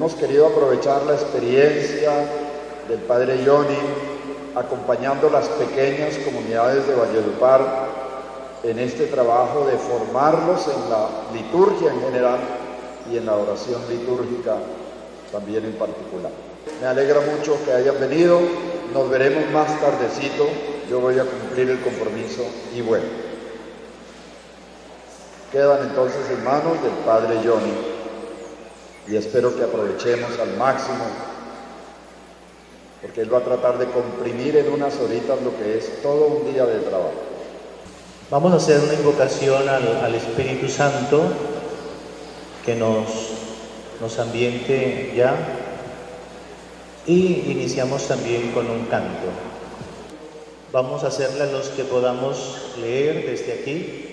Hemos querido aprovechar la experiencia del Padre Johnny acompañando las pequeñas comunidades de Valledupar en este trabajo de formarlos en la liturgia en general y en la oración litúrgica también en particular. Me alegra mucho que hayan venido, nos veremos más tardecito, yo voy a cumplir el compromiso y bueno. Quedan entonces en manos del Padre Johnny y espero que aprovechemos al máximo, porque él va a tratar de comprimir en unas horitas lo que es todo un día de trabajo. Vamos a hacer una invocación al Espíritu Santo que nos ambiente ya, y iniciamos también con un canto. Vamos a hacerla los que podamos leer desde aquí.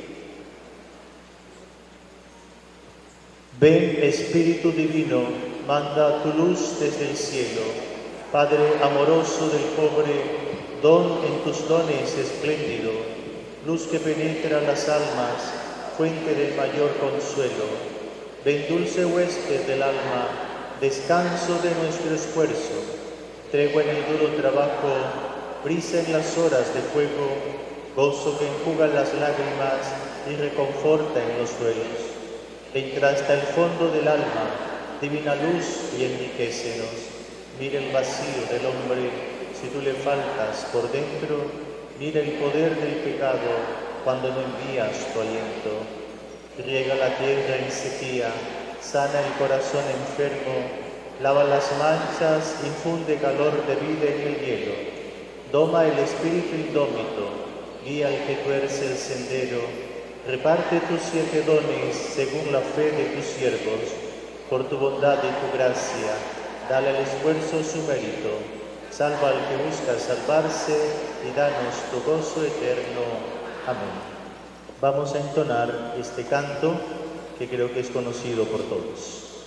Ven, Espíritu Divino, manda tu luz desde el cielo. Padre amoroso del pobre, don en tus dones espléndido, luz que penetra las almas, fuente del mayor consuelo. Ven, dulce huésped del alma, descanso de nuestro esfuerzo, tregua en el duro trabajo, brisa en las horas de fuego, gozo que enjuga las lágrimas y reconforta en los duelos. Entra hasta el fondo del alma, divina luz, y enriquecenos. Mira el vacío del hombre, si tú le faltas por dentro, mira el poder del pecado cuando no envías tu aliento. Riega la tierra en sequía, sana el corazón enfermo, lava las manchas, infunde calor de vida en el hielo. Doma el espíritu indómito, guía al que tuerce el sendero. Reparte tus 7 dones según la fe de tus siervos. Por tu bondad y tu gracia, dale al esfuerzo su mérito. Salva al que busca salvarse y danos tu gozo eterno. Amén. Vamos a entonar este canto que creo que es conocido por todos.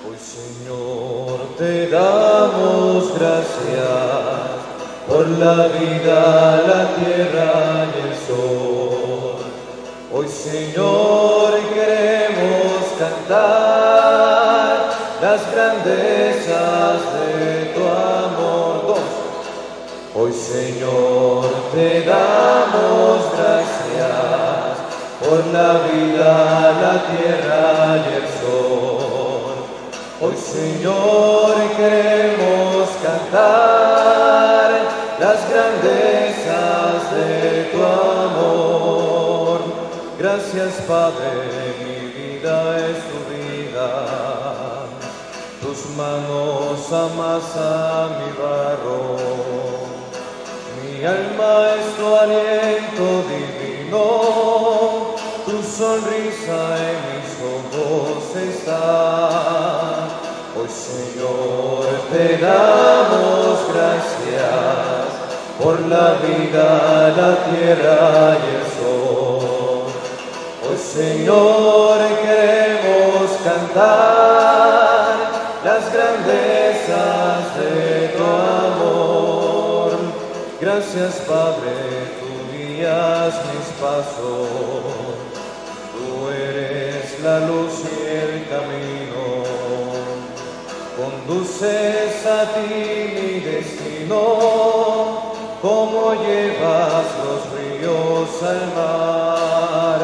Hoy, Señor, te damos gracias por la vida, la tierra y el sol. Hoy, Señor, queremos cantar las grandezas de tu amor. Hoy, Señor, te damos gracias por la vida, la tierra y el sol. Hoy, Señor, queremos cantar las grandezas de tu amor. Gracias, Padre, mi vida es tu vida. Tus manos amasan mi barro. Mi alma es tu aliento divino. Tu sonrisa en mis ojos está. Hoy, Señor, te damos gracias por la vida, la tierra y el sol. Hoy, Señor, queremos cantar las grandezas de tu amor. Gracias, Padre, tú guías mis pasos. Tú eres la luz y el camino. Conduces a ti mi destino, como llevas los ríos al mar.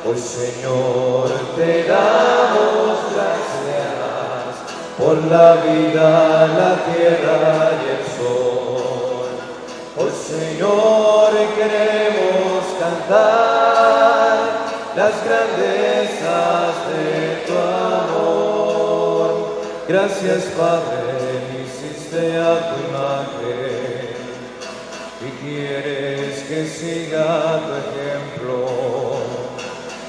Hoy, Señor, te damos gracias por la vida, la tierra y el sol. Hoy, Señor, queremos cantar las grandezas de tu amor. Gracias, Padre, me hiciste a tu imagen y quieres que siga tu ejemplo,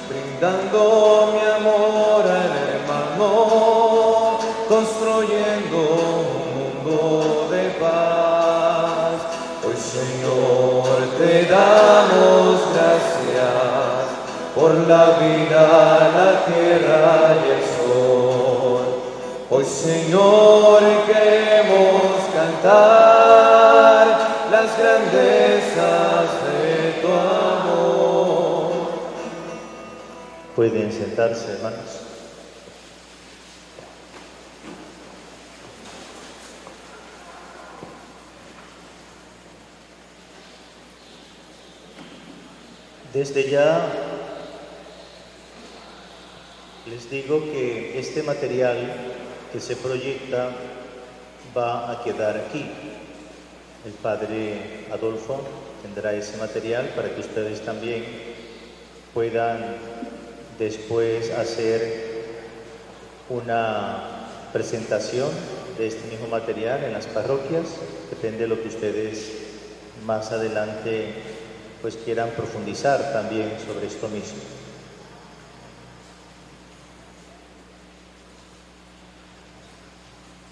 brindando mi amor al hermano, construyendo un mundo de paz. Hoy, Señor, te damos gracias por la vida, la tierra y el sol. Hoy, Señor, queremos cantar las grandezas de tu amor. Pueden sentarse, hermanos. Desde ya les digo que este material que se proyecta va a quedar aquí. El padre Adolfo tendrá ese material para que ustedes también puedan después hacer una presentación de este mismo material en las parroquias. Depende de lo que ustedes más adelante pues quieran profundizar también sobre esto mismo.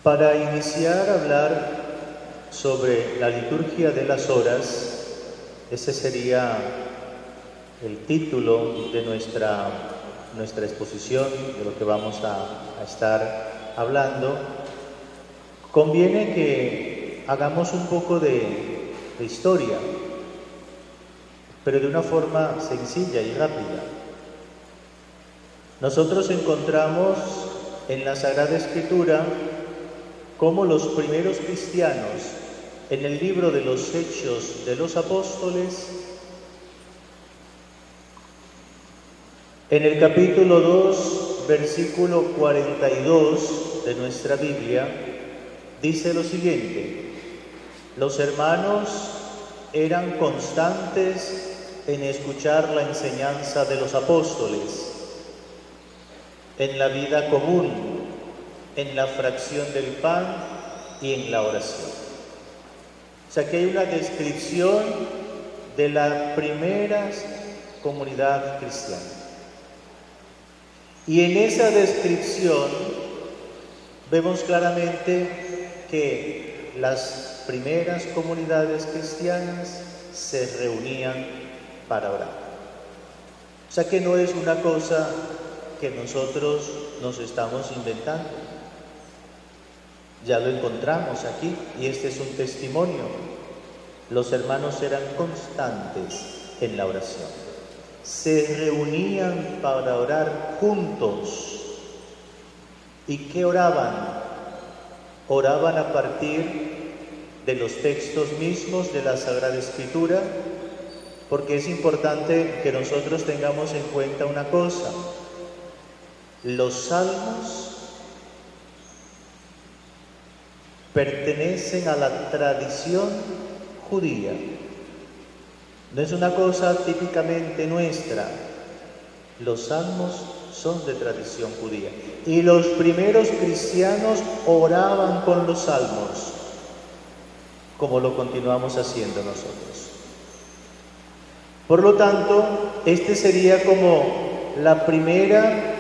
Para iniciar a hablar sobre la liturgia de las horas, ese sería el título de nuestra exposición, de lo que vamos a estar hablando. Conviene que hagamos un poco de historia, pero de una forma sencilla y rápida. Nosotros encontramos en la Sagrada Escritura cómo los primeros cristianos, en el libro de los Hechos de los Apóstoles, en el capítulo 2, versículo 42 de nuestra Biblia, dice lo siguiente: los hermanos eran constantes en escuchar la enseñanza de los apóstoles, en la vida común, en la fracción del pan y en la oración. O sea que hay una descripción de la primera comunidad cristiana. Y en esa descripción vemos claramente que las primeras comunidades cristianas se reunían para orar. O sea que no es una cosa que nosotros nos estamos inventando. Ya lo encontramos aquí y este es un testimonio. Los hermanos eran constantes en la oración. Se reunían para orar juntos. ¿Y qué oraban? Oraban a partir de los textos mismos de la Sagrada Escritura, porque es importante que nosotros tengamos en cuenta una cosa. Los salmos pertenecen a la tradición judía. No es una cosa típicamente nuestra. Los salmos son de tradición judía. Y los primeros cristianos oraban con los salmos, como lo continuamos haciendo nosotros. Por lo tanto, este sería como la primera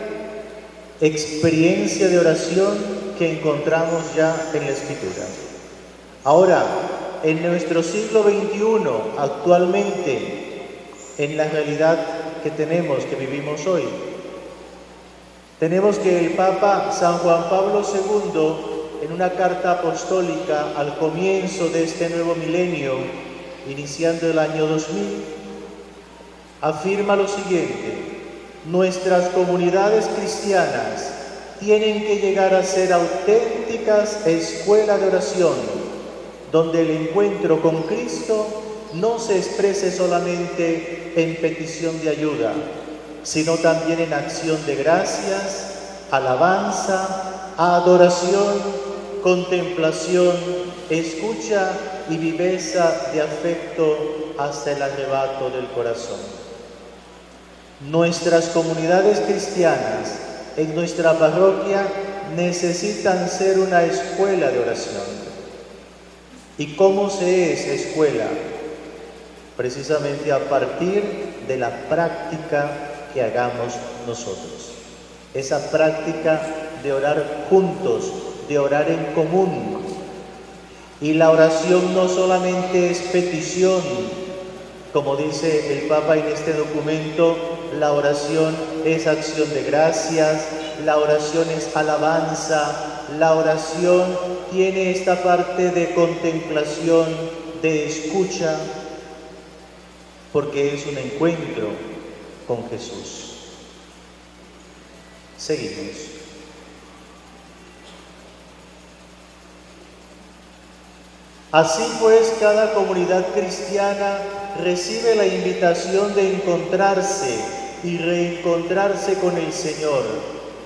experiencia de oración que encontramos ya en la Escritura. Ahora, en nuestro siglo XXI, actualmente, en la realidad que tenemos, que vivimos hoy, tenemos que el Papa San Juan Pablo II, en una carta apostólica al comienzo de este nuevo milenio, iniciando el año 2000, afirma lo siguiente: nuestras comunidades cristianas tienen que llegar a ser auténticas escuelas de oración, donde el encuentro con Cristo no se exprese solamente en petición de ayuda, sino también en acción de gracias, alabanza, adoración, contemplación, escucha y viveza de afecto hasta el arrebato del corazón. Nuestras comunidades cristianas en nuestra parroquia necesitan ser una escuela de oración. ¿Y cómo se es escuela? Precisamente a partir de la práctica que hagamos nosotros. Esa práctica de orar juntos, de orar en común. Y la oración no solamente es petición, como dice el Papa en este documento, la oración es acción de gracias, la oración es alabanza, la oración tiene esta parte de contemplación, de escucha, porque es un encuentro con Jesús. Seguimos. Así pues, cada comunidad cristiana recibe la invitación de encontrarse y reencontrarse con el Señor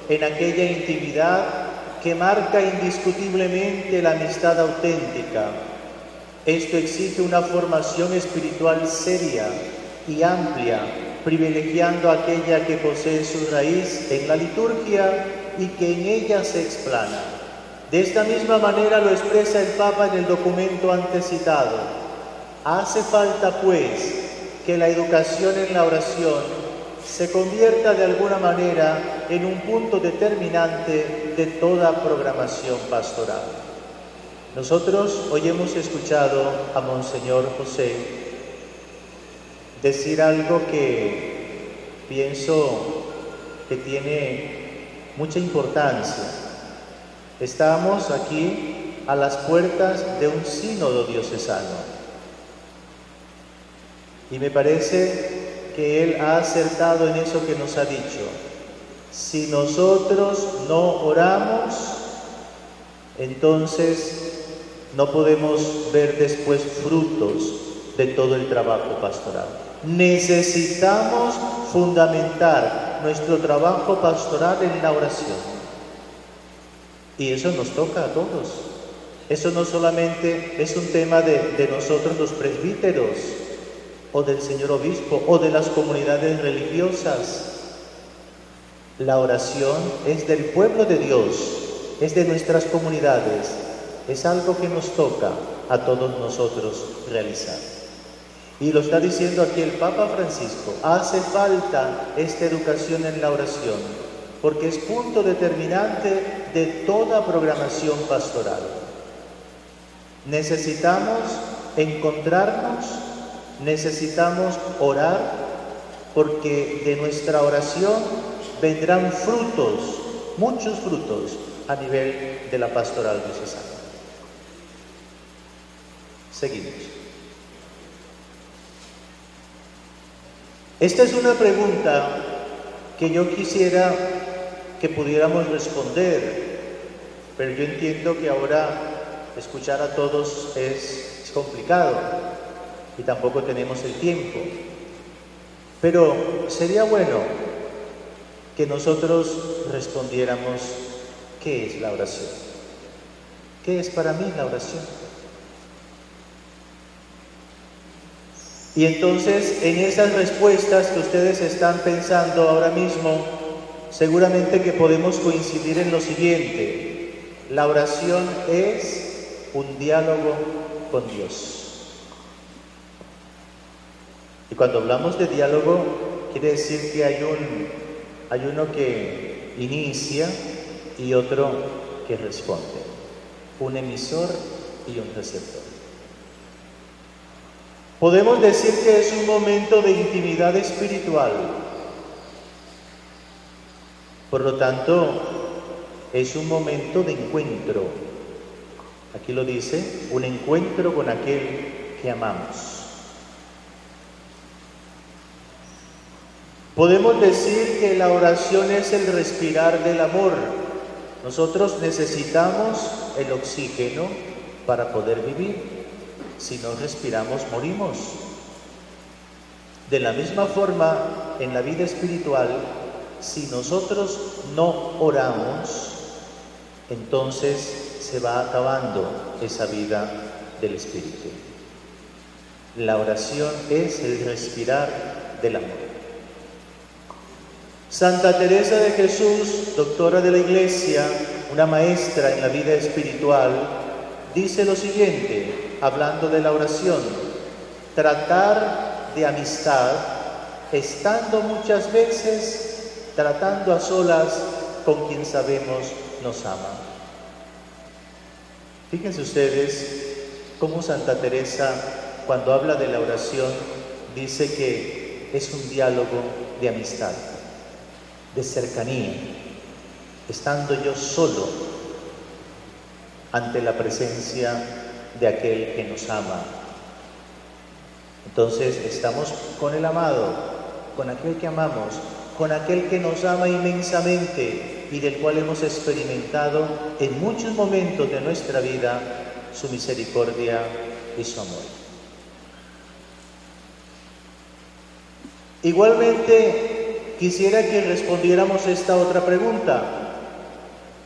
en aquella intimidad que marca indiscutiblemente la amistad auténtica. Esto exige una formación espiritual seria y amplia, privilegiando aquella que posee su raíz en la liturgia y que en ella se explana. De esta misma manera lo expresa el Papa en el documento antes citado. Hace falta, pues, que la educación en la oración se convierta de alguna manera en un punto determinante de toda programación pastoral. Nosotros hoy hemos escuchado a Monseñor José decir algo que pienso que tiene mucha importancia. Estamos aquí a las puertas de un sínodo diocesano y me parece que él ha acertado en eso que nos ha dicho. Si nosotros no oramos, entonces no podemos ver después frutos de todo el trabajo pastoral. Necesitamos fundamentar nuestro trabajo pastoral en la oración. Y eso nos toca a todos. Eso no solamente es un tema de nosotros los presbíteros, o del señor obispo, o de las comunidades religiosas. La oración es del pueblo de Dios, es de nuestras comunidades, es algo que nos toca a todos nosotros realizar. Y lo está diciendo aquí el Papa Francisco, hace falta esta educación en la oración, porque es punto determinante de toda programación pastoral. Necesitamos encontrarnos, necesitamos orar, porque de nuestra oración vendrán frutos, muchos frutos, a nivel de la pastoral diocesana. Seguimos. Esta es una pregunta que yo quisiera que pudiéramos responder, pero yo entiendo que ahora escuchar a todos es complicado y tampoco tenemos el tiempo. Pero sería bueno que nosotros respondiéramos, ¿qué es la oración? ¿Qué es para mí la oración? Y entonces, en esas respuestas que ustedes están pensando ahora mismo, seguramente que podemos coincidir en lo siguiente: la oración es un diálogo con Dios. Y cuando hablamos de diálogo, quiere decir que hay uno que inicia y otro que responde, un emisor y un receptor. Podemos decir que es un momento de intimidad espiritual. Por lo tanto, es un momento de encuentro. Aquí lo dice, un encuentro con aquel que amamos. Podemos decir que la oración es el respirar del amor. Nosotros necesitamos el oxígeno para poder vivir. Si no respiramos, morimos. De la misma forma, en la vida espiritual, si nosotros no oramos, entonces se va acabando esa vida del Espíritu. La oración es el respirar del amor. Santa Teresa de Jesús, doctora de la Iglesia, una maestra en la vida espiritual, dice lo siguiente, hablando de la oración: tratar de amistad, estando muchas veces tratando a solas con quien sabemos nos ama. Fíjense ustedes cómo Santa Teresa, cuando habla de la oración, dice que es un diálogo de amistad, de cercanía, estando yo solo ante la presencia de aquel que nos ama. Entonces estamos con el amado, con aquel que amamos, con aquel que nos ama inmensamente y del cual hemos experimentado en muchos momentos de nuestra vida su misericordia y su amor. Igualmente, quisiera que respondiéramos esta otra pregunta: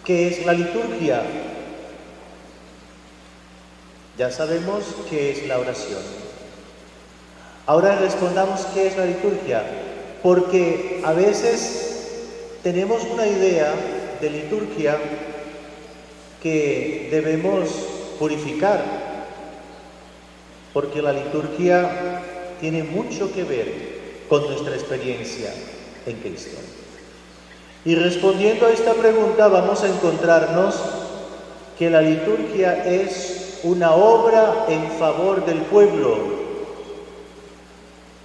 ¿qué es la liturgia? Ya sabemos qué es la oración. Ahora respondamos qué es la liturgia, porque a veces tenemos una idea de liturgia que debemos purificar, porque la liturgia tiene mucho que ver con nuestra experiencia en Cristo. Y respondiendo a esta pregunta vamos a encontrarnos que la liturgia es una obra en favor del pueblo.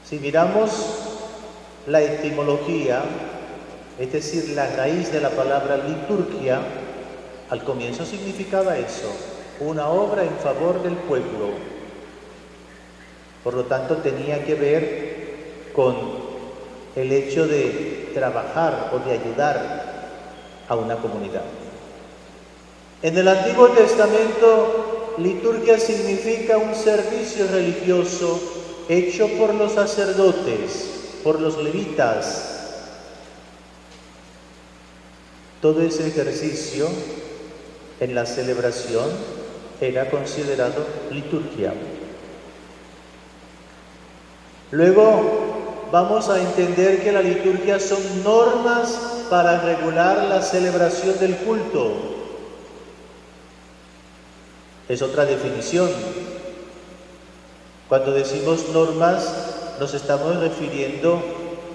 Si miramos la etimología, es decir, la raíz de la palabra liturgia, al comienzo significaba eso, una obra en favor del pueblo. Por lo tanto, tenía que ver con el hecho de trabajar o de ayudar a una comunidad. En el Antiguo Testamento, liturgia significa un servicio religioso hecho por los sacerdotes, por los levitas. Todo ese ejercicio en la celebración era considerado liturgia. Luego vamos a entender que la liturgia son normas para regular la celebración del culto. Es otra definición. Cuando decimos normas, nos estamos refiriendo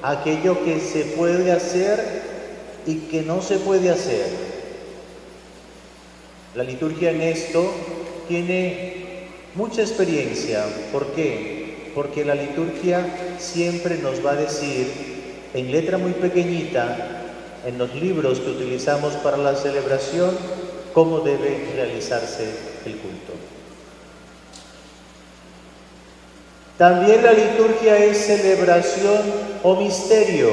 a aquello que se puede hacer y que no se puede hacer. La liturgia en esto tiene mucha experiencia. ¿Por qué? Porque la liturgia siempre nos va a decir, en letra muy pequeñita, en los libros que utilizamos para la celebración, cómo debe realizarse el culto. También la liturgia es celebración o misterio.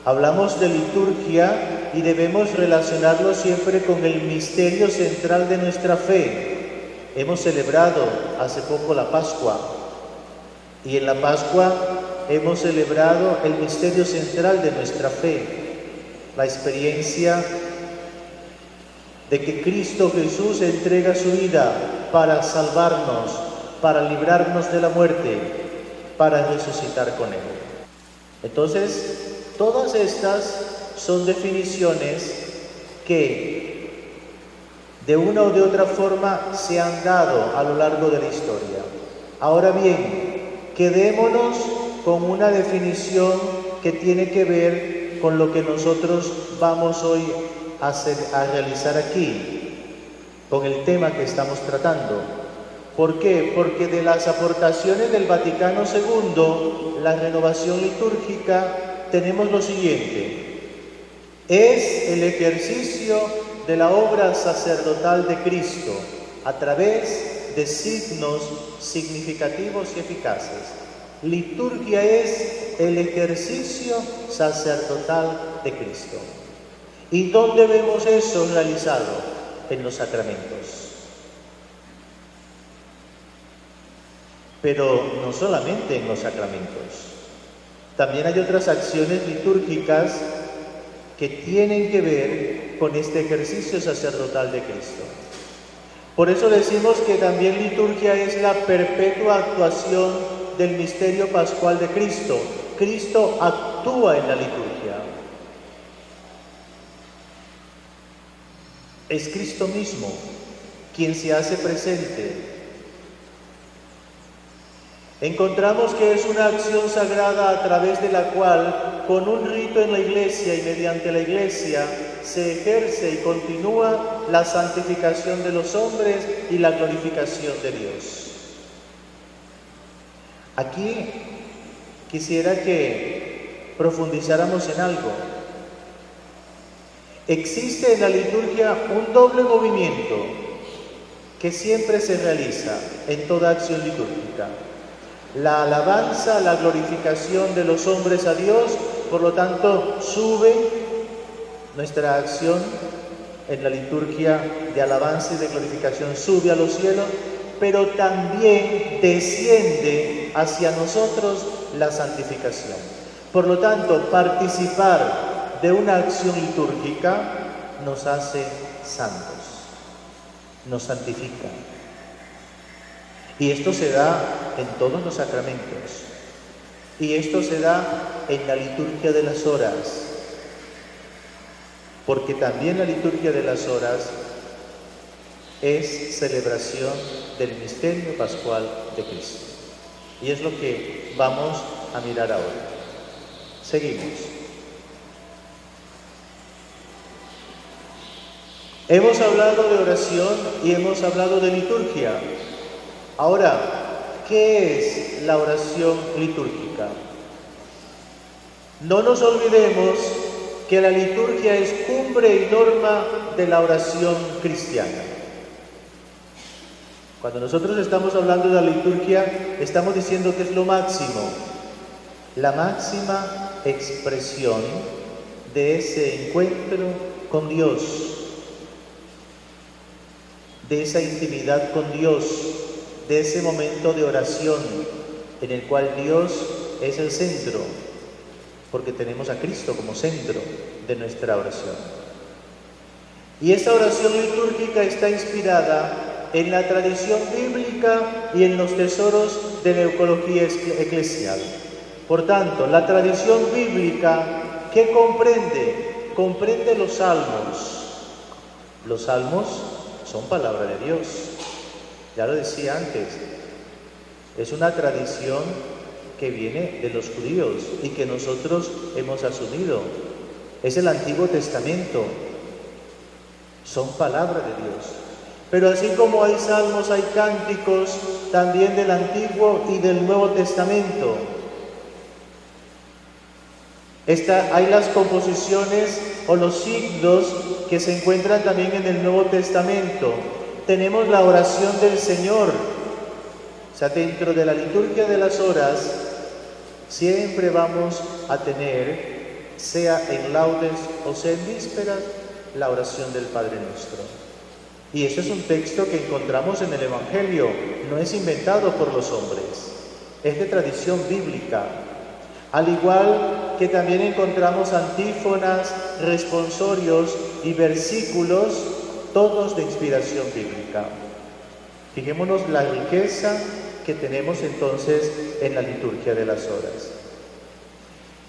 Hablamos de liturgia y debemos relacionarlo siempre con el misterio central de nuestra fe. Hemos celebrado hace poco la Pascua y en la Pascua hemos celebrado el misterio central de nuestra fe, la experiencia de que Cristo Jesús entrega su vida para salvarnos, para librarnos de la muerte, para resucitar con Él. Entonces, todas estas son definiciones que de una o de otra forma se han dado a lo largo de la historia. Ahora bien, quedémonos con una definición que tiene que ver con lo que nosotros vamos hoy a realizar aquí, con el tema que estamos tratando. ¿Por qué? Porque de las aportaciones del Vaticano II, la renovación litúrgica, tenemos lo siguiente: es el ejercicio de la obra sacerdotal de Cristo a través de signos significativos y eficaces. Liturgia es el ejercicio sacerdotal de Cristo. ¿Y dónde vemos eso realizado? En los sacramentos. Pero no solamente en los sacramentos. También hay otras acciones litúrgicas que tienen que ver con este ejercicio sacerdotal de Cristo. Por eso decimos que también liturgia es la perpetua actuación del misterio pascual de Cristo. Cristo actúa en la liturgia. Es Cristo mismo quien se hace presente. Encontramos que es una acción sagrada a través de la cual, con un rito en la Iglesia y mediante la Iglesia, se ejerce y continúa la santificación de los hombres y la glorificación de Dios. Aquí quisiera que profundizáramos en algo. Existe en la liturgia un doble movimiento que siempre se realiza en toda acción litúrgica. La alabanza, la glorificación de los hombres a Dios, por lo tanto, sube nuestra acción en la liturgia de alabanza y de glorificación sube a los cielos, pero también desciende hacia nosotros la santificación. Por lo tanto, participar de una acción litúrgica nos hace santos, nos santifica. Y esto se da en todos los sacramentos. Y esto se da en la liturgia de las horas. Porque también la liturgia de las horas es celebración del misterio pascual de Cristo. Y es lo que vamos a mirar ahora. Seguimos. Hemos hablado de oración y hemos hablado de liturgia. Ahora, ¿qué es la oración litúrgica? No nos olvidemos que la liturgia es cumbre y norma de la oración cristiana. Cuando nosotros estamos hablando de la liturgia, estamos diciendo que es lo máximo, la máxima expresión de ese encuentro con Dios, de esa intimidad con Dios, de ese momento de oración en el cual Dios es el centro, porque tenemos a Cristo como centro de nuestra oración. Y esa oración litúrgica está inspirada en la tradición bíblica y en los tesoros de la eucología eclesial. Por tanto, la tradición bíblica, ¿qué comprende? Comprende los salmos. Los salmos son palabra de Dios. Ya lo decía antes, es una tradición que viene de los judíos y que nosotros hemos asumido. Es el Antiguo Testamento, son palabra de Dios. Pero así como hay salmos, hay cánticos también del Antiguo y del Nuevo Testamento. Hay las composiciones o los signos que se encuentran también en el Nuevo Testamento. Tenemos la oración del Señor. O sea, dentro de la liturgia de las horas, siempre vamos a tener, sea en laudes o sea en vísperas, la oración del Padre Nuestro. Y eso es un texto que encontramos en el Evangelio, no es inventado por los hombres, es de tradición bíblica. Al igual que también encontramos antífonas, responsorios y versículos, todos de inspiración bíblica. Fijémonos la riqueza que tenemos entonces en la liturgia de las horas.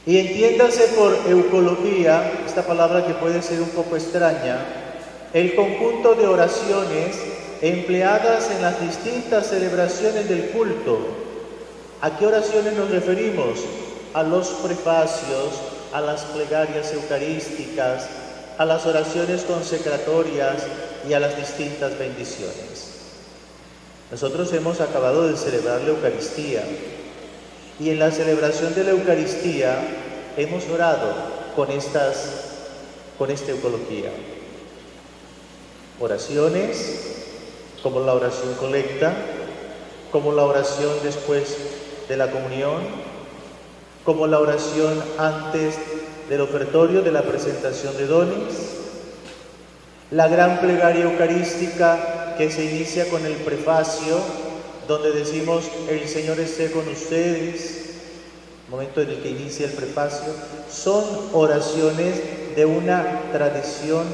Y entiéndase por eucología, esta palabra que puede ser un poco extraña, el conjunto de oraciones empleadas en las distintas celebraciones del culto. ¿A qué oraciones nos referimos? A los prefacios, a las plegarias eucarísticas, a las oraciones consecratorias y a las distintas bendiciones. Nosotros hemos acabado de celebrar la Eucaristía y en la celebración de la Eucaristía hemos orado con esta eucología. Oraciones como la oración colecta, como la oración después de la comunión, como la oración antes del ofertorio de la presentación de dones, la gran plegaria eucarística que se inicia con el prefacio, donde decimos, el Señor esté con ustedes, momento en el que inicia el prefacio, son oraciones de una tradición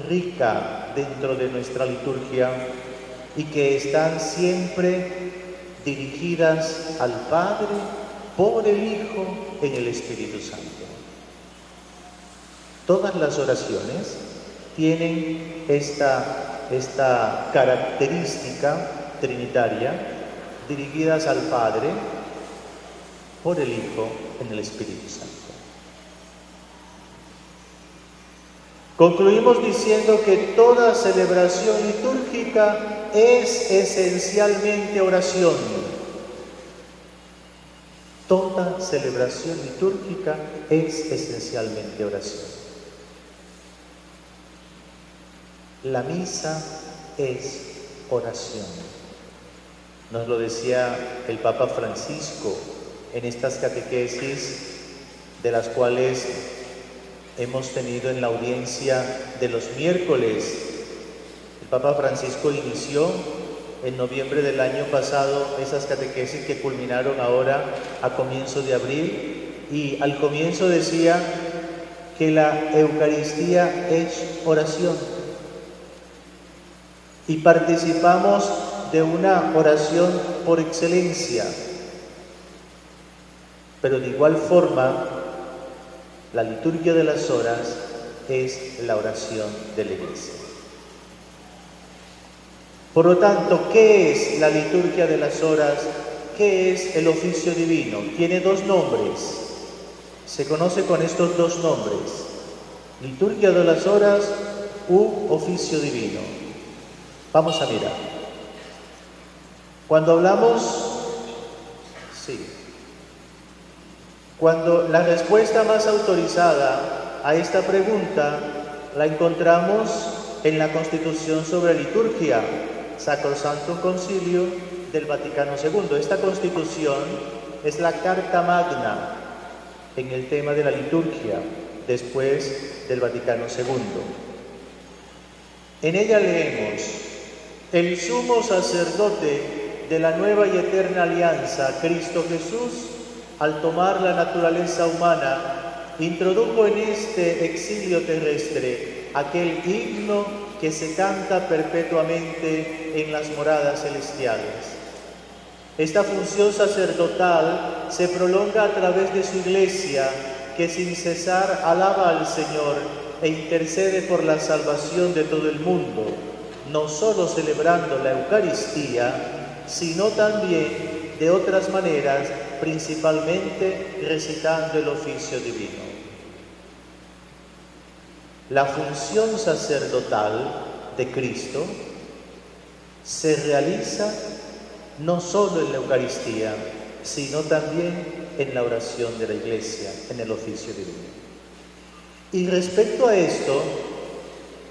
rica dentro de nuestra liturgia y que están siempre dirigidas al Padre por el Hijo en el Espíritu Santo. Todas las oraciones tienen esta característica trinitaria, dirigidas al Padre por el Hijo en el Espíritu Santo. Concluimos diciendo que toda celebración litúrgica es esencialmente oración. Toda celebración litúrgica es esencialmente oración. La misa es oración. Nos lo decía el Papa Francisco en estas catequesis, de las cuales hemos tenido en la audiencia de los miércoles. El Papa Francisco inició en noviembre del año pasado esas catequesis que culminaron ahora a comienzo de abril, y al comienzo decía que la Eucaristía es oración y participamos de una oración por excelencia, pero de igual forma la liturgia de las horas es la oración de la Iglesia. Por lo tanto, ¿qué es la liturgia de las horas? ¿Qué es el oficio divino? Tiene dos nombres. Se conoce con estos dos nombres: liturgia de las horas u oficio divino. Vamos a mirar. Cuando la respuesta más autorizada a esta pregunta la encontramos en la Constitución sobre Liturgia, Sacrosantum Concilio del Vaticano II. Esta Constitución es la Carta Magna en el tema de la liturgia después del Vaticano II. En ella leemos: el sumo sacerdote de la nueva y eterna alianza, Cristo Jesús, al tomar la naturaleza humana, introdujo en este exilio terrestre aquel himno que se canta perpetuamente en las moradas celestiales. Esta función sacerdotal se prolonga a través de su Iglesia, que sin cesar alaba al Señor e intercede por la salvación de todo el mundo, no solo celebrando la Eucaristía, sino también de otras maneras, principalmente recitando el oficio divino. La función sacerdotal de Cristo se realiza no solo en la Eucaristía, sino también en la oración de la Iglesia, en el oficio divino. Y respecto a esto,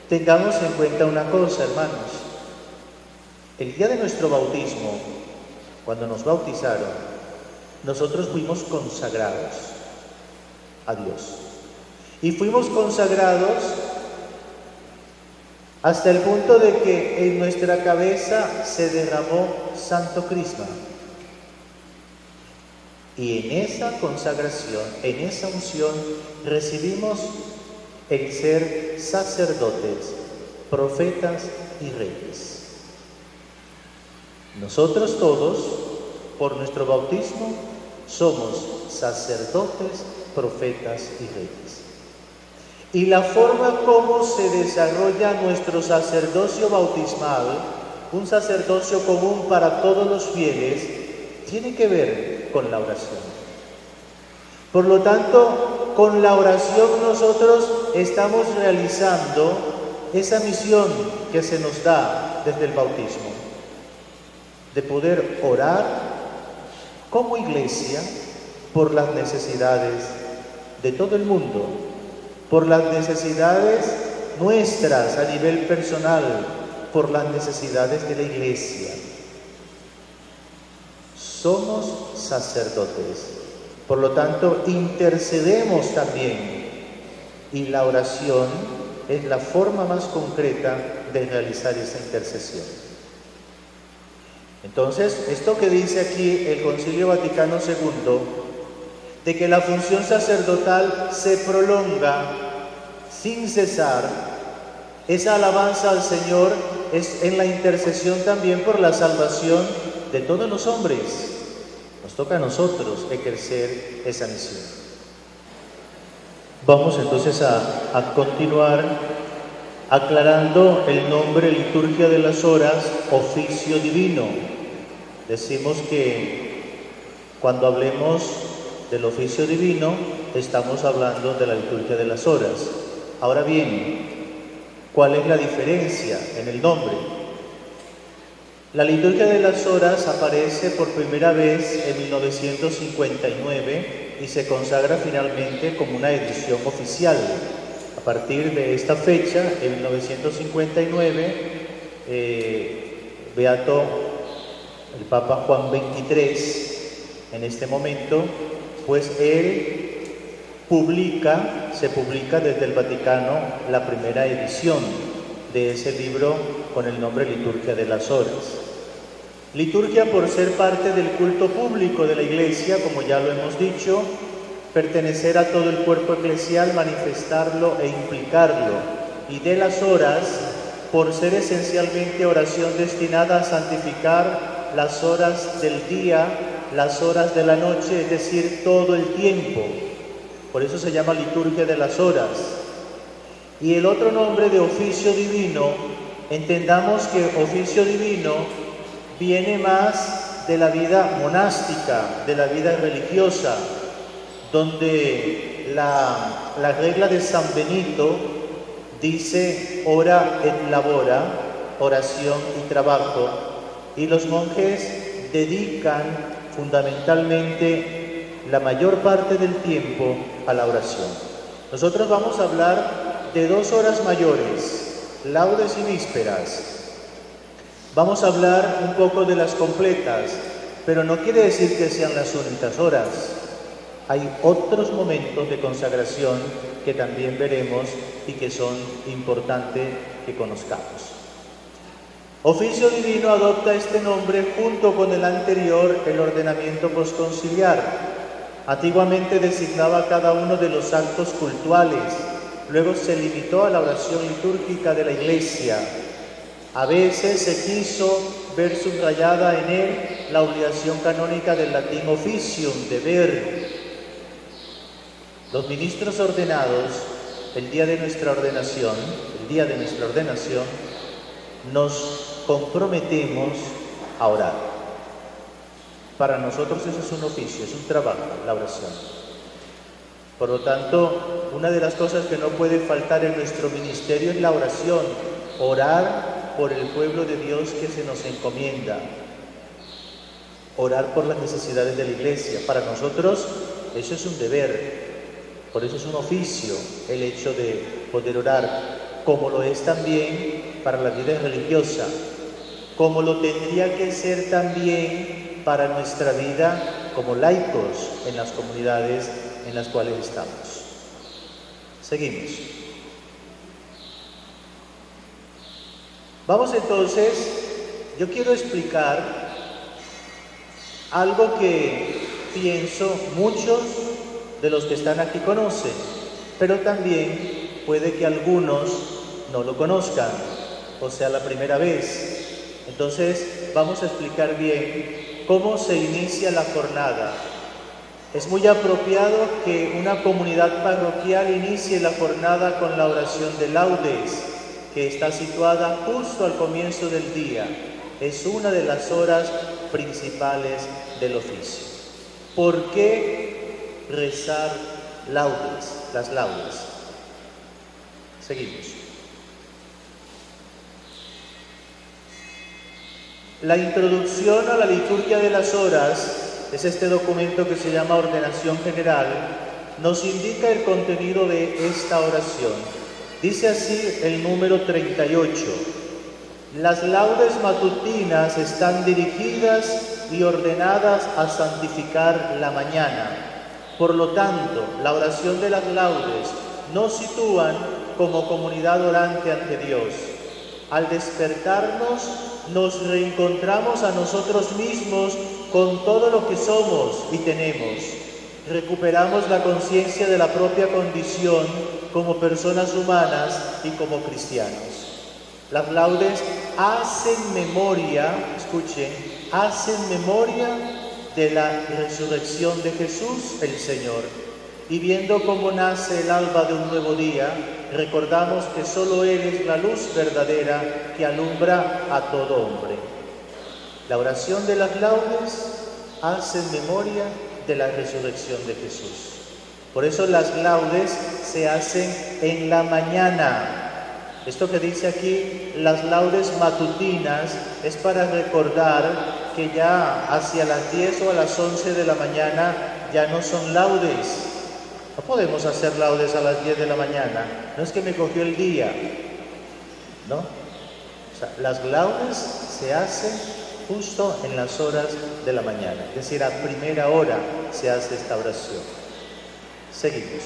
tengamos en cuenta una cosa, hermanos. El día de nuestro bautismo, cuando nos bautizaron, nosotros fuimos consagrados a Dios. Y fuimos consagrados hasta el punto de que en nuestra cabeza se derramó Santo Crisma. Y en esa consagración, en esa unción, recibimos el ser sacerdotes, profetas y reyes. Nosotros todos, por nuestro bautismo, somos sacerdotes, profetas y reyes. Y la forma como se desarrolla nuestro sacerdocio bautismal, un sacerdocio común para todos los fieles, tiene que ver con la oración. Por lo tanto, con la oración nosotros estamos realizando esa misión que se nos da desde el bautismo, de poder orar como Iglesia por las necesidades de todo el mundo, por las necesidades nuestras a nivel personal, por las necesidades de la Iglesia. Somos sacerdotes, por lo tanto intercedemos también, y la oración es la forma más concreta de realizar esa intercesión. Entonces, esto que dice aquí el Concilio Vaticano II, de que la función sacerdotal se prolonga sin cesar, esa alabanza al Señor es en la intercesión también por la salvación de todos los hombres. Nos toca a nosotros ejercer esa misión. Vamos entonces a continuar aclarando el nombre liturgia de las horas, oficio divino. Decimos que cuando hablemos del oficio divino estamos hablando de la liturgia de las horas. Ahora bien, ¿cuál es la diferencia en el nombre? La liturgia de las horas aparece por primera vez en 1959 y se consagra finalmente como una edición oficial. A partir de esta fecha, en 1959, Beato el Papa Juan XXIII, en este momento, pues él se publica desde el Vaticano la primera edición de ese libro con el nombre Liturgia de las Horas. Liturgia por ser parte del culto público de la Iglesia, como ya lo hemos dicho, pertenecer a todo el cuerpo eclesial, manifestarlo e implicarlo, y de las horas por ser esencialmente oración destinada a santificar las horas del día, las horas de la noche, es decir, todo el tiempo. Por eso se llama liturgia de las horas. Y el otro nombre de oficio divino, entendamos que oficio divino viene más de la vida monástica, de la vida religiosa, donde la regla de San Benito dice ora et labora, oración y trabajo, y los monjes dedican fundamentalmente la mayor parte del tiempo a la oración. Nosotros vamos a hablar de 2 horas mayores, laudes y vísperas. Vamos a hablar un poco de las completas, pero no quiere decir que sean las únicas horas. Hay otros momentos de consagración que también veremos y que son importantes que conozcamos. Oficio divino adopta este nombre junto con el anterior, el ordenamiento posconciliar. Antiguamente designaba cada uno de los actos cultuales, luego se limitó a la oración litúrgica de la Iglesia. A veces se quiso ver subrayada en él la obligación canónica del latín officium, deber. Los ministros ordenados, el día de nuestra ordenación, nos comprometemos a orar. Para nosotros eso es un oficio, es un trabajo, la oración. Por lo tanto, una de las cosas que no puede faltar en nuestro ministerio es la oración, orar por el pueblo de Dios que se nos encomienda, orar por las necesidades de la Iglesia. Para nosotros eso es un deber. Por eso es un oficio el hecho de poder orar, como lo es también para la vida religiosa, como lo tendría que ser también para nuestra vida como laicos en las comunidades en las cuales estamos. Seguimos. Vamos entonces, yo quiero explicar algo que pienso muchos de los que están aquí conocen, pero también puede que algunos no lo conozcan, o sea, la primera vez. Entonces, vamos a explicar bien cómo se inicia la jornada. Es muy apropiado que una comunidad parroquial inicie la jornada con la oración de laudes, que está situada justo al comienzo del día. Es una de las horas principales del oficio. ¿Por qué rezar laudes, las laudes? Seguimos. La introducción a la liturgia de las horas es este documento que se llama Ordenación General, nos indica el contenido de esta oración. Dice así el número 38. Las laudes matutinas están dirigidas y ordenadas a santificar la mañana. Por lo tanto, la oración de las laudes nos sitúan como comunidad orante ante Dios. Al despertarnos, nos reencontramos a nosotros mismos con todo lo que somos y tenemos. Recuperamos la conciencia de la propia condición como personas humanas y como cristianos. Las laudes hacen memoria, escuchen, hacen memoria de la resurrección de Jesús el Señor. Y viendo cómo nace el alba de un nuevo día, recordamos que solo Él es la luz verdadera que alumbra a todo hombre. La oración de las laudes hace memoria de la resurrección de Jesús. Por eso las laudes se hacen en la mañana. Esto que dice aquí, las laudes matutinas, es para recordar que ya hacia las 10 o a las 11 de la mañana ya no son laudes. No podemos hacer laudes a las 10 de la mañana. No es que me cogió el día, ¿no? O sea, las laudes se hacen justo en las horas de la mañana. Es decir, a primera hora se hace esta oración. Seguimos.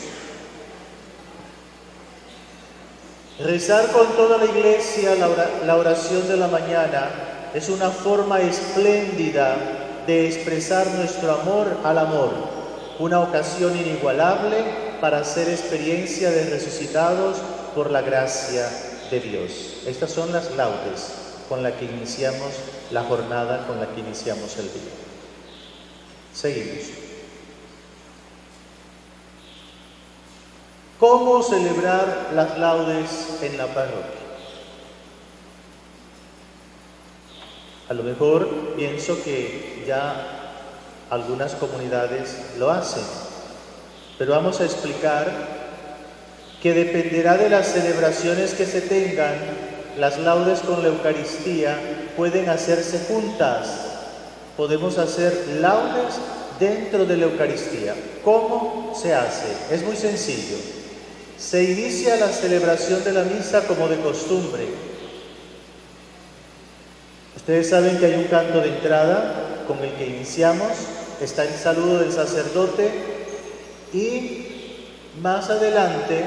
Rezar con toda la Iglesia la oración de la mañana es una forma espléndida de expresar nuestro amor al amor, una ocasión inigualable para hacer experiencia de resucitados por la gracia de Dios. Estas son las laudes con las que iniciamos la jornada, con la que iniciamos el día. Seguimos. ¿Cómo celebrar las laudes en la parroquia? A lo mejor pienso que ya algunas comunidades lo hacen, pero vamos a explicar que dependerá de las celebraciones que se tengan. Las laudes con la Eucaristía pueden hacerse juntas. Podemos hacer laudes dentro de la Eucaristía. ¿Cómo se hace? Es muy sencillo. Se inicia la celebración de la misa como de costumbre. Ustedes saben que hay un canto de entrada con el que iniciamos, está el saludo del sacerdote y más adelante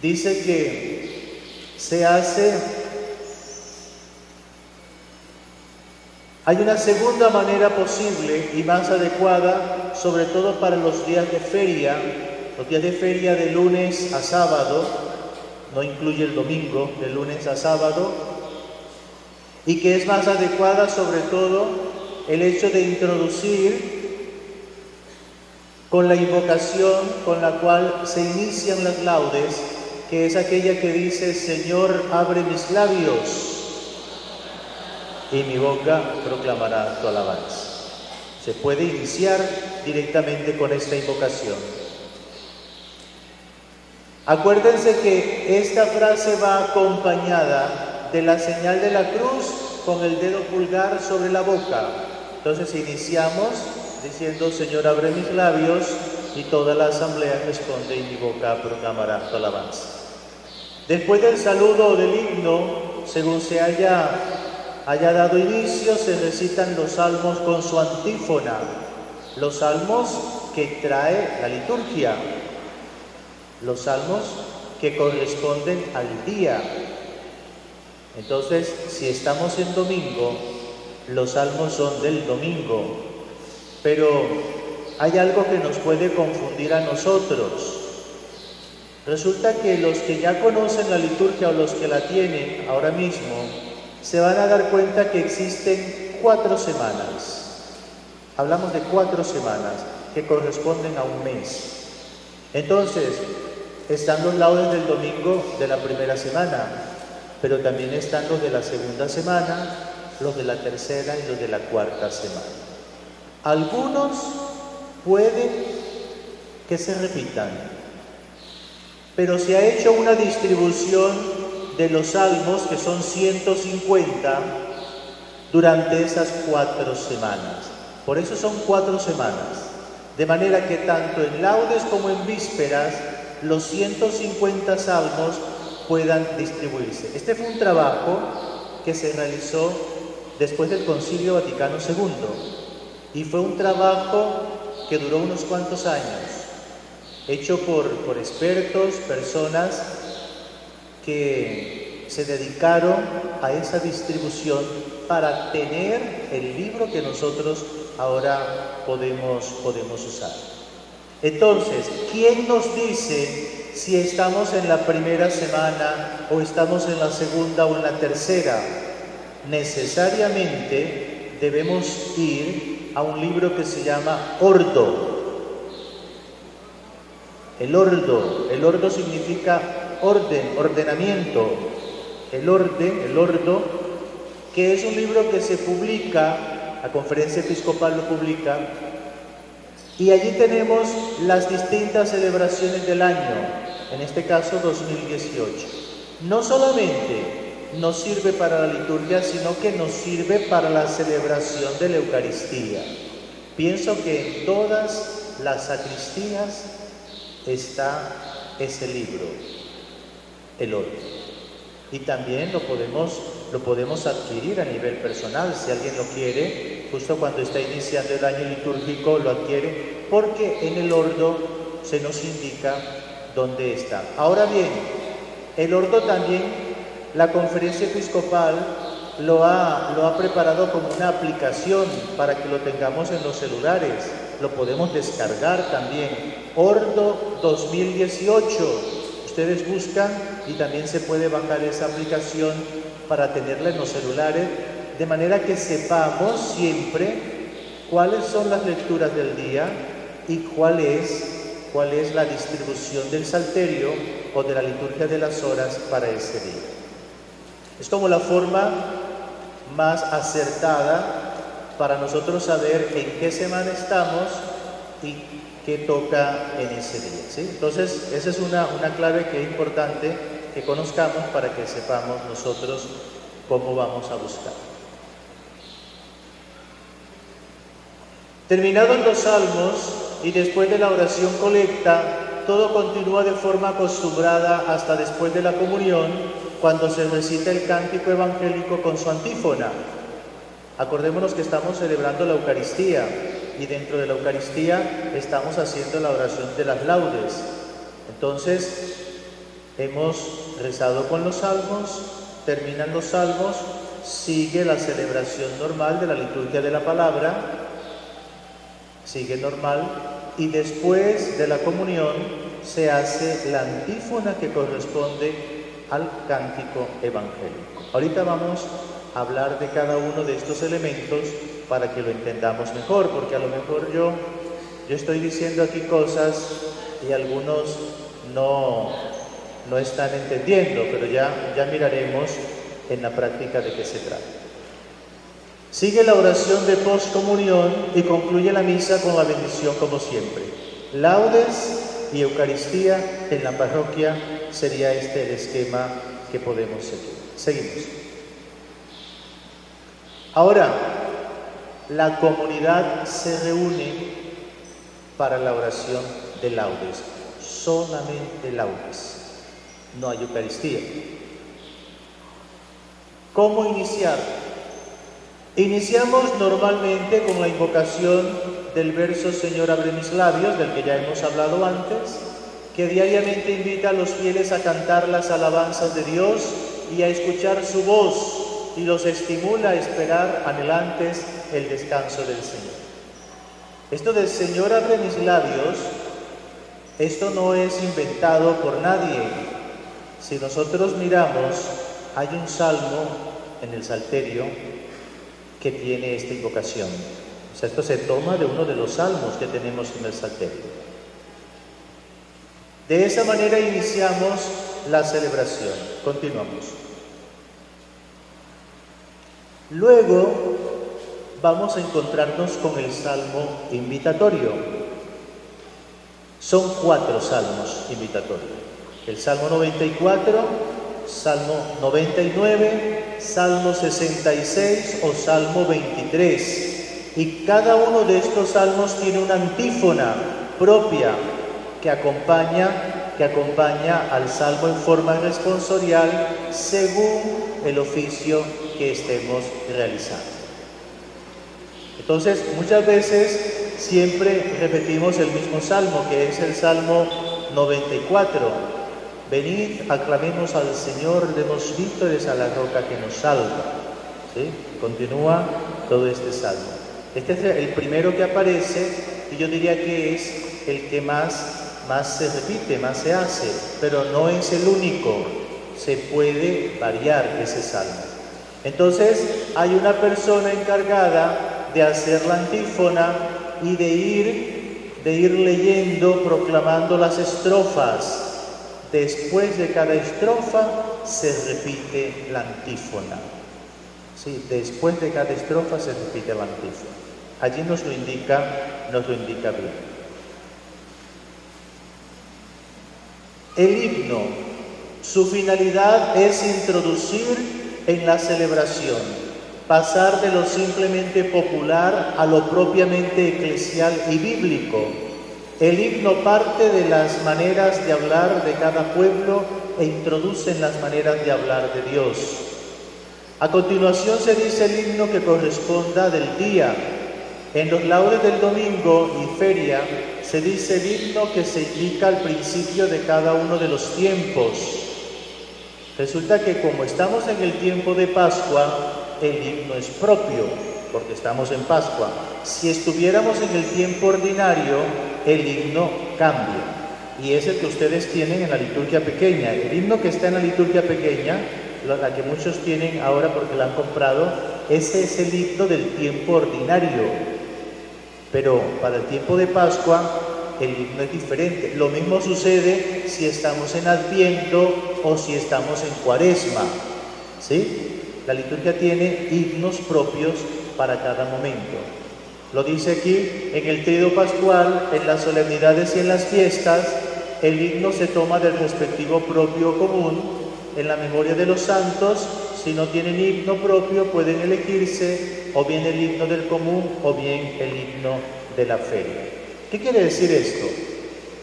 dice que se hace, hay una segunda manera posible y más adecuada, sobre todo para los días de feria de lunes a sábado, no incluye el domingo, de lunes a sábado, y que es más adecuada sobre todo el hecho de introducir con la invocación con la cual se inician las laudes, que es aquella que dice: Señor, abre mis labios y mi boca proclamará tu alabanza. Se puede iniciar directamente con esta invocación. Acuérdense que esta frase va acompañada de la señal de la cruz con el dedo pulgar sobre la boca. Entonces iniciamos diciendo: Señor, abre mis labios, y toda la asamblea responde: y mi boca proclamará tu alabanza. Después del saludo o del himno, según se haya dado inicio, se recitan los salmos con su antífona, los salmos que trae la liturgia, los salmos que corresponden al día. Entonces, si estamos en domingo, los salmos son del domingo, pero hay algo que nos puede confundir a nosotros. Resulta que los que ya conocen la liturgia o los que la tienen ahora mismo, se van a dar cuenta que existen 4 semanas. Hablamos de 4 semanas que corresponden a un mes. Entonces, están los laudes del domingo de la primera semana, pero también están los de la segunda semana, los de la tercera y los de la cuarta semana. Algunos pueden que se repitan, pero se ha hecho una distribución de los salmos, que son 150, durante esas 4 semanas. Por eso son 4 semanas, de manera que tanto en laudes como en vísperas, los 150 salmos puedan distribuirse. Este fue un trabajo que se realizó después del Concilio Vaticano II y fue un trabajo que duró unos cuantos años, hecho por expertos, personas que se dedicaron a esa distribución para tener el libro que nosotros ahora podemos usar. Entonces, ¿quién nos dice si estamos en la primera semana o estamos en la segunda o en la tercera? Necesariamente debemos ir a un libro que se llama Ordo. El ordo significa orden, ordenamiento. El ordo, que es un libro que se publica, la Conferencia Episcopal lo publica, y allí tenemos las distintas celebraciones del año, en este caso 2018. No solamente nos sirve para la liturgia, sino que nos sirve para la celebración de la Eucaristía. Pienso que en todas las sacristías está ese libro, el Ordo. Y también lo podemos adquirir a nivel personal, si alguien lo quiere, justo cuando está iniciando el año litúrgico lo adquiere. porque en el ordo se nos indica dónde está. Ahora bien, el ordo también, la Conferencia Episcopal lo ha preparado como una aplicación para que lo tengamos en los celulares. Lo podemos descargar también. Ordo 2018. Ustedes buscan y también se puede bajar esa aplicación para tenerla en los celulares, de manera que sepamos siempre cuáles son las lecturas del día y cuál es la distribución del salterio o de la liturgia de las horas para ese día. Es como la forma más acertada para nosotros saber en qué semana estamos y qué toca en ese día, ¿sí? Entonces, esa es una clave que es importante que conozcamos para que sepamos nosotros cómo vamos a buscar. Terminados los salmos y después de la oración colecta, todo continúa de forma acostumbrada hasta después de la comunión, cuando se recita el cántico evangélico con su antífona. Acordémonos que estamos celebrando la Eucaristía y dentro de la Eucaristía estamos haciendo la oración de las laudes. Entonces, hemos rezado con los salmos, terminan los salmos, sigue la celebración normal de la liturgia de la palabra, sigue normal, y después de la comunión se hace la antífona que corresponde al cántico evangélico. Ahorita vamos a hablar de cada uno de estos elementos para que lo entendamos mejor, porque a lo mejor yo estoy diciendo aquí cosas y algunos no están entendiendo, pero ya miraremos en la práctica de qué se trata. Sigue la oración de poscomunión y concluye la misa con la bendición como siempre. Laudes y Eucaristía en la parroquia sería este el esquema que podemos seguir. Seguimos. Ahora, la comunidad se reúne para la oración de laudes, solamente laudes, no hay Eucaristía. ¿Cómo iniciar? Iniciamos normalmente con la invocación del verso Señor abre mis labios, del que ya hemos hablado antes, que diariamente invita a los fieles a cantar las alabanzas de Dios y a escuchar su voz, y los estimula a esperar anhelantes el descanso del Señor. Esto del Señor abre mis labios, esto no es inventado por nadie. Si nosotros miramos, hay un salmo en el Salterio que tiene esta invocación. O sea, esto se toma de uno de los salmos que tenemos en el Salterio. De esa manera iniciamos la celebración. Continuamos. Luego vamos a encontrarnos con el salmo invitatorio. Son 4 salmos invitatorios. El Salmo 94, Salmo 99, Salmo 66 o Salmo 23. Y cada uno de estos salmos tiene una antífona propia que acompaña al salmo en forma responsorial según el oficio que estemos realizando. Entonces, muchas veces siempre repetimos el mismo salmo, que es el Salmo 94. Venid, aclamemos al Señor, demos vítores a la roca que nos salva. ¿Sí? Continúa todo este salmo. Este es el primero que aparece y yo diría que es el que más se repite, más se hace, pero no es el único. Se puede variar ese salmo. Entonces, hay una persona encargada de hacer la antífona y de ir leyendo, proclamando las estrofas. Después de cada estrofa se repite la antífona. Sí, después de cada estrofa se repite la antífona. Allí nos lo indica bien. El himno, su finalidad es introducir en la celebración, pasar de lo simplemente popular a lo propiamente eclesial y bíblico. El himno parte de las maneras de hablar de cada pueblo e introduce en las maneras de hablar de Dios. A continuación se dice el himno que corresponda del día. En los laudes del domingo y feria se dice el himno que se indica al principio de cada uno de los tiempos. Resulta que como estamos en el tiempo de Pascua, el himno es propio, porque estamos en Pascua. Si estuviéramos en el tiempo ordinario, el himno cambia. Y es el que ustedes tienen en la liturgia pequeña. El himno que está en la liturgia pequeña, la que muchos tienen ahora porque la han comprado, ese es el himno del tiempo ordinario. Pero para el tiempo de Pascua, el himno es diferente. Lo mismo sucede si estamos en Adviento o si estamos en Cuaresma, ¿sí? La liturgia tiene himnos propios para cada momento. Lo dice aquí, en el Tríodo Pascual, en las solemnidades y en las fiestas, el himno se toma del respectivo propio común. En la memoria de los santos, si no tienen himno propio, pueden elegirse o bien el himno del común o bien el himno de la feria. ¿Qué quiere decir esto?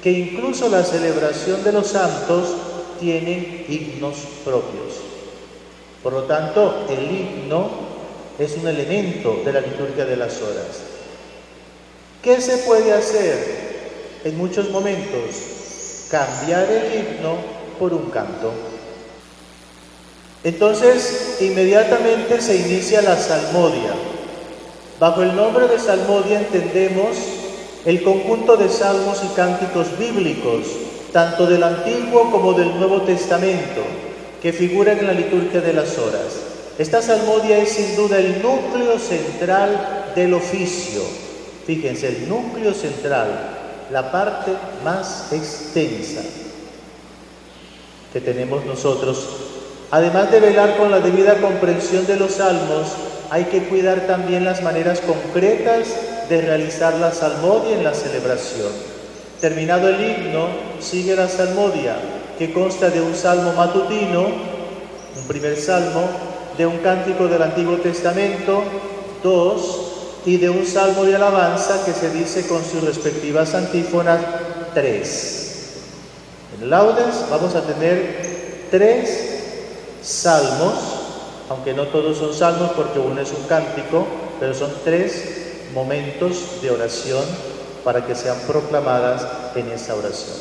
Que incluso la celebración de los santos tienen himnos propios. Por lo tanto, el himno es un elemento de la liturgia de las horas. ¿Qué se puede hacer en muchos momentos? Cambiar el himno por un canto. Entonces, inmediatamente se inicia la salmodia. Bajo el nombre de salmodia entendemos el conjunto de salmos y cánticos bíblicos, tanto del Antiguo como del Nuevo Testamento, que figuran en la liturgia de las horas. Esta salmodia es sin duda el núcleo central del oficio. Fíjense, el núcleo central, la parte más extensa que tenemos nosotros. Además de velar con la debida comprensión de los salmos, hay que cuidar también las maneras concretas de realizar la salmodia en la celebración. Terminado el himno, sigue la salmodia, que consta de un salmo matutino, un primer salmo, de un cántico del Antiguo Testamento, 2, y de un salmo de alabanza que se dice con sus respectivas antífonas, 3. En laudes vamos a tener 3 salmos, aunque no todos son salmos porque uno es un cántico, pero son 3 momentos de oración para que sean proclamadas en esa oración.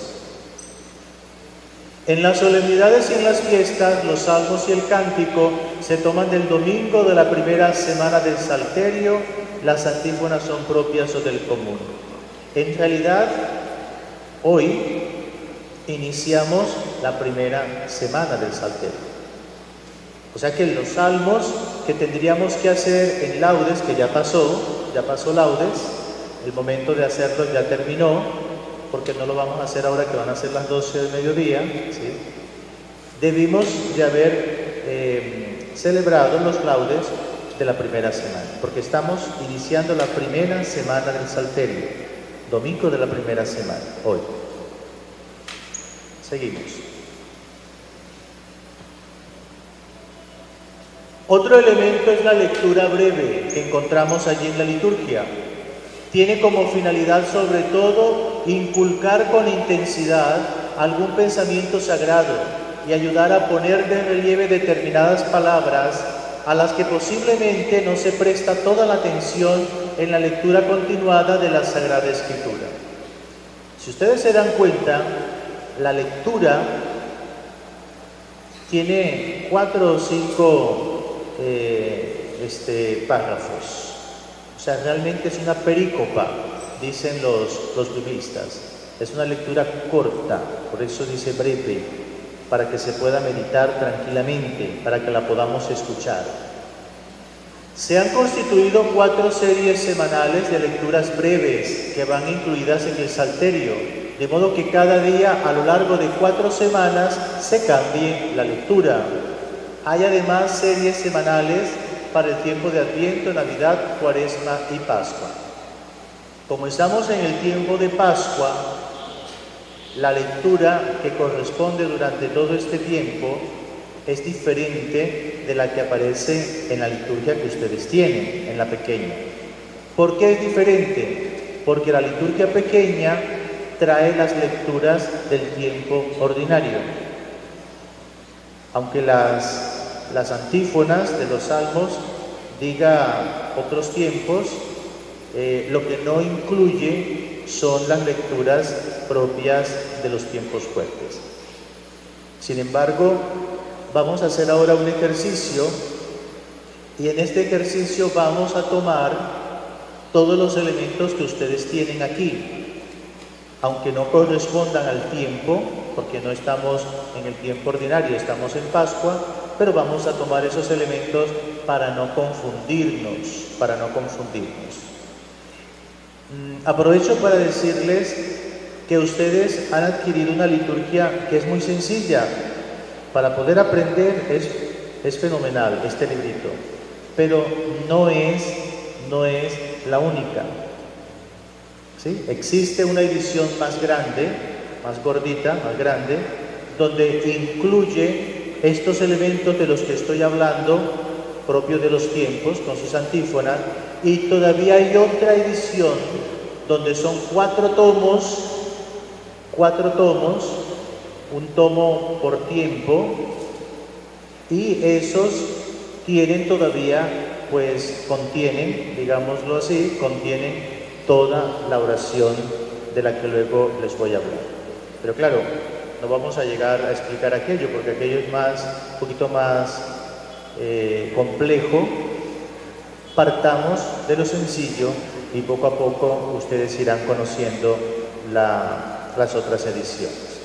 En las solemnidades y en las fiestas, los salmos y el cántico se toman del domingo de la primera semana del Salterio. Las antífonas son propias o del común. En realidad, hoy iniciamos la primera semana del Salterio. O sea que los salmos que tendríamos que hacer en laudes, que ya pasó laudes, el momento de hacerlo ya terminó, porque no lo vamos a hacer ahora que van a ser las 12 del mediodía, ¿sí? Debimos de haber celebrado los laudes de la primera semana, porque estamos iniciando la primera semana del Salterio, domingo de la primera semana, hoy. Seguimos. Otro elemento es la lectura breve que encontramos allí en la liturgia. Tiene como finalidad sobre todo inculcar con intensidad algún pensamiento sagrado y ayudar a poner de relieve determinadas palabras a las que posiblemente no se presta toda la atención en la lectura continuada de la Sagrada Escritura. Si ustedes se dan cuenta, la lectura tiene 4 o 5 párrafos. O sea, realmente es una perícopa, dicen los biblistas. Es una lectura corta, por eso dice breve, para que se pueda meditar tranquilamente, para que la podamos escuchar. Se han constituido 4 series semanales de lecturas breves que van incluidas en el Salterio, de modo que cada día a lo largo de 4 semanas se cambie la lectura. Hay además series semanales para el tiempo de Adviento, Navidad, Cuaresma y Pascua. Como estamos en el tiempo de Pascua, la lectura que corresponde durante todo este tiempo es diferente de la que aparece en la liturgia que ustedes tienen, en la pequeña. ¿Por qué es diferente? Porque la liturgia pequeña trae las lecturas del tiempo ordinario. Aunque las antífonas de los salmos diga otros tiempos, Lo que no incluye son las lecturas propias de los tiempos fuertes. Sin embargo, vamos a hacer ahora un ejercicio, y en este ejercicio vamos a tomar todos los elementos que ustedes tienen aquí, aunque no correspondan al tiempo, porque no estamos en el tiempo ordinario, estamos en Pascua, pero vamos a tomar esos elementos para no confundirnos, Aprovecho para decirles que ustedes han adquirido una liturgia que es muy sencilla. Para poder aprender es fenomenal este librito, pero no es la única. ¿Sí? Existe una edición más grande, más gordita, más grande, donde incluye estos elementos de los que estoy hablando, propios de los tiempos, con sus antífonas, y todavía hay otra edición donde son 4 tomos, un tomo por tiempo, y esos tienen todavía, pues contienen, digámoslo así, contienen toda la oración de la que luego les voy a hablar. Pero claro, no vamos a llegar a explicar aquello, porque aquello es un poquito más complejo. Partamos de lo sencillo y poco a poco ustedes irán conociendo las otras ediciones.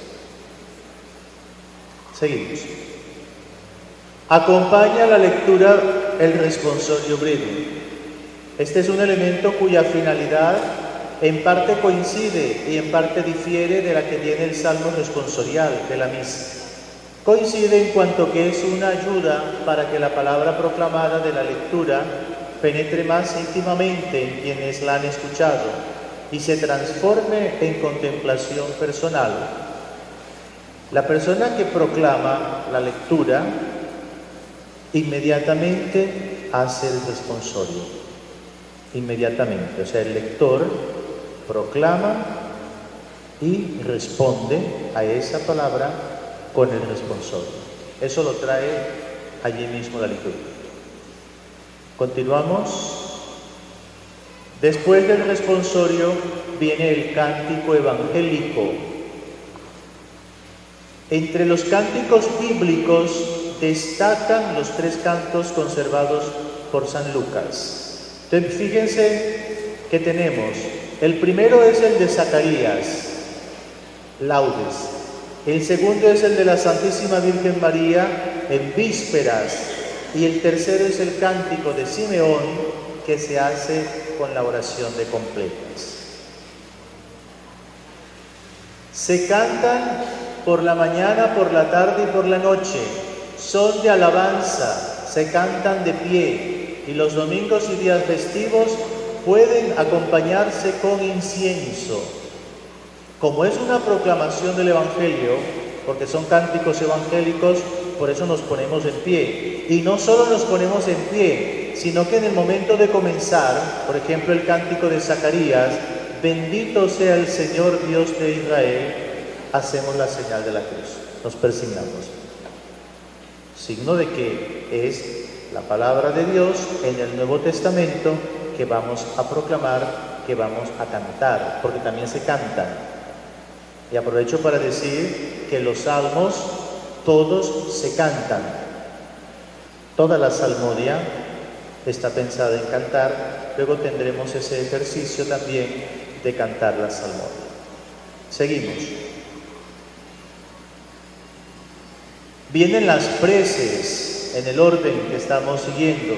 Seguimos. Acompaña la lectura el responsorio breve. Este es un elemento cuya finalidad en parte coincide y en parte difiere de la que tiene el salmo responsorial de la misa. Coincide en cuanto que es una ayuda para que la palabra proclamada de la lectura penetre más íntimamente en quienes la han escuchado y se transforme en contemplación personal. La persona que proclama la lectura inmediatamente hace el responsorio. Inmediatamente, o sea, el lector proclama y responde a esa palabra con el responsorio. Eso lo trae allí mismo la liturgia. Continuamos. Después del responsorio viene el cántico evangélico. Entre los cánticos bíblicos destacan los 3 cantos conservados por San Lucas. Entonces, fíjense que tenemos, el primero es el de Zacarías, laudes. El segundo es el de la Santísima Virgen María en vísperas. Y el tercero es el cántico de Simeón, que se hace con la oración de completas. Se cantan por la mañana, por la tarde y por la noche. Son de alabanza, se cantan de pie. Y los domingos y días festivos pueden acompañarse con incienso. Como es una proclamación del Evangelio, porque son cánticos evangélicos, por eso nos ponemos en pie. Y no solo nos ponemos en pie, sino que en el momento de comenzar, por ejemplo el cántico de Zacarías, bendito sea el Señor Dios de Israel, hacemos la señal de la cruz, nos persignamos. Signo de que es la palabra de Dios en el Nuevo Testamento que vamos a proclamar, que vamos a cantar, porque también se cantan. Y aprovecho para decir que los salmos todos se cantan. Toda la salmodia está pensada en cantar. Luego tendremos ese ejercicio también de cantar la salmodia. Seguimos. Vienen las preces en el orden que estamos siguiendo.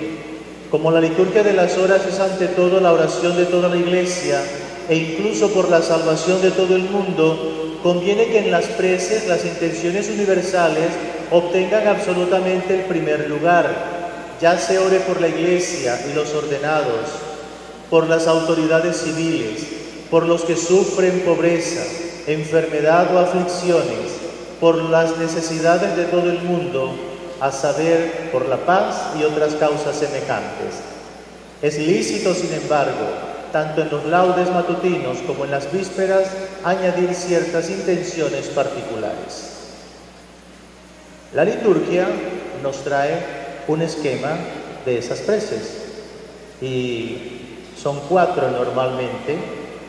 Como la liturgia de las horas es ante todo la oración de toda la Iglesia e incluso por la salvación de todo el mundo, conviene que en las preces las intenciones universales obtengan absolutamente el primer lugar. Ya se ore por la Iglesia y los ordenados, por las autoridades civiles, por los que sufren pobreza, enfermedad o aflicciones, por las necesidades de todo el mundo, a saber, por la paz y otras causas semejantes. Es lícito, sin embargo, tanto en los laudes matutinos como en las vísperas, añadir ciertas intenciones particulares. La liturgia nos trae un esquema de esas preces y Son 4 normalmente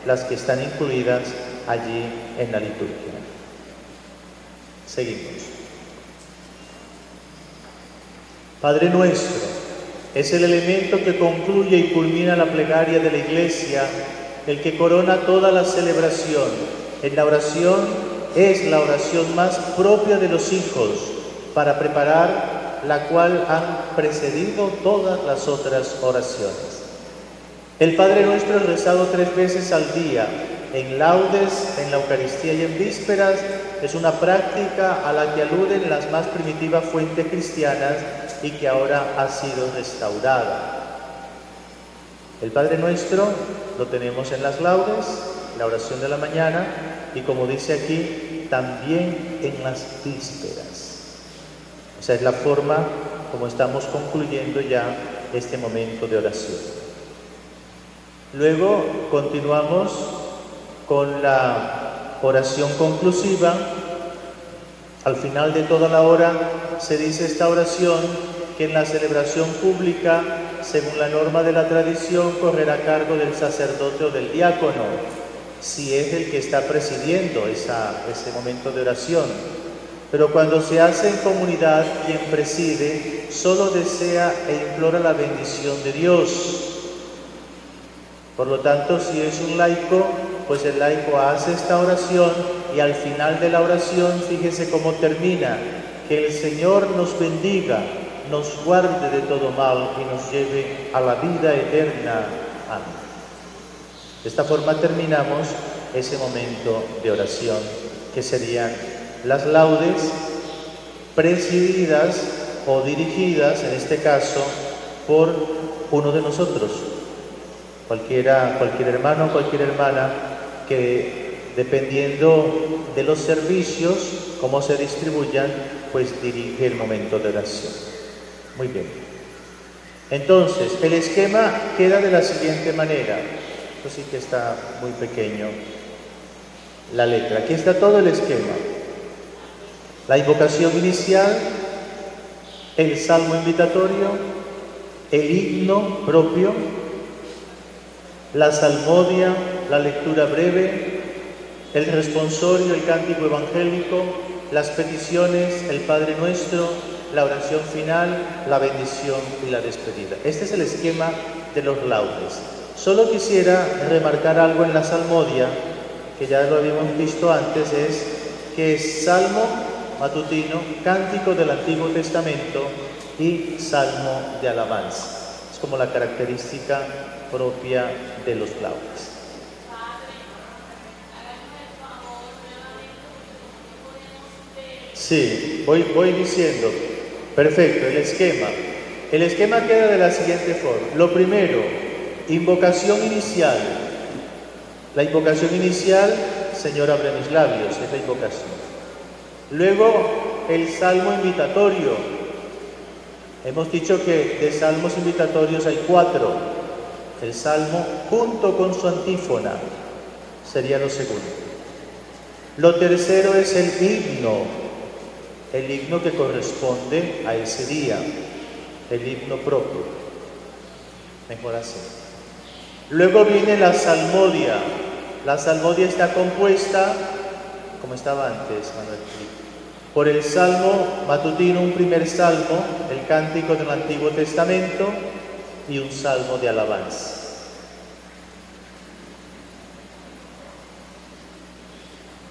las que están incluidas allí en la liturgia. Seguimos. Padre nuestro es el elemento que concluye y culmina la plegaria de la Iglesia, el que corona toda la celebración. En la oración es la oración más propia de los hijos, para preparar la cual han precedido todas las otras oraciones. El Padre Nuestro es rezado 3 veces al día, en laudes, en la Eucaristía y en vísperas. Es una práctica a la que aluden las más primitivas fuentes cristianas y que ahora ha sido restaurada. El Padre Nuestro lo tenemos en las laudes, la oración de la mañana, y como dice aquí, también en las vísperas. O sea, es la forma como estamos concluyendo ya este momento de oración. Luego continuamos con la oración conclusiva. Al final de toda la hora se dice esta oración, que en la celebración pública, según la norma de la tradición, correrá a cargo del sacerdote o del diácono, si es el que está presidiendo ese momento de oración. Pero cuando se hace en comunidad, quien preside solo desea e implora la bendición de Dios. Por lo tanto, si es un laico, pues el laico hace esta oración y al final de la oración, fíjese cómo termina: que el Señor nos bendiga, nos guarde de todo mal y nos lleve a la vida eterna. Amén. De esta forma terminamos ese momento de oración, que serían las laudes presididas o dirigidas, en este caso, por uno de nosotros. Cualquier hermano, cualquier hermana, que dependiendo de los servicios, cómo se distribuyan, pues dirige el momento de oración. Muy bien. Entonces, el esquema queda de la siguiente manera. Esto sí que está muy pequeño, la letra. Aquí está todo el esquema. La invocación inicial, el salmo invitatorio, el himno propio, la salmodia, la lectura breve, el responsorio, el cántico evangélico, las peticiones, el Padre Nuestro, la oración final, la bendición y la despedida. Este es el esquema de los laudes. Solo quisiera remarcar algo en la salmodia, que ya lo habíamos visto antes, es que es salmo matutino, cántico del Antiguo Testamento y salmo de alabanza. Es como la característica propia de los laudes. Sí, voy diciendo. Perfecto, el esquema. El esquema queda de la siguiente forma. Lo primero, invocación inicial. La invocación inicial, Señor, abre mis labios, es la invocación. Luego, el salmo invitatorio. Hemos dicho que de salmos invitatorios hay 4. El salmo junto con su antífona sería lo segundo. Lo tercero es el himno que corresponde a ese día, el himno propio. Mejor así. Luego viene la salmodia. La salmodia está compuesta, como estaba antes, Manuel, por el salmo matutino, un primer salmo, el cántico del Antiguo Testamento y un salmo de alabanza.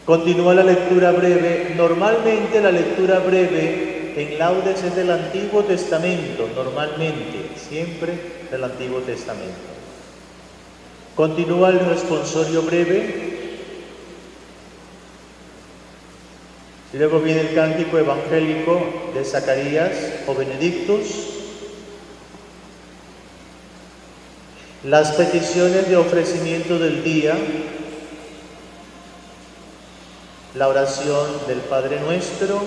Continúa la lectura breve. Normalmente la lectura breve en laudes es del Antiguo Testamento, normalmente, siempre del Antiguo Testamento. Continúa el responsorio breve. Luego viene el cántico evangélico de Zacarías o Benedictus. Las peticiones de ofrecimiento del día. La oración del Padre Nuestro.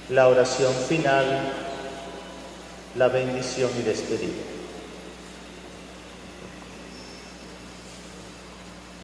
La oración final. La bendición y despedida.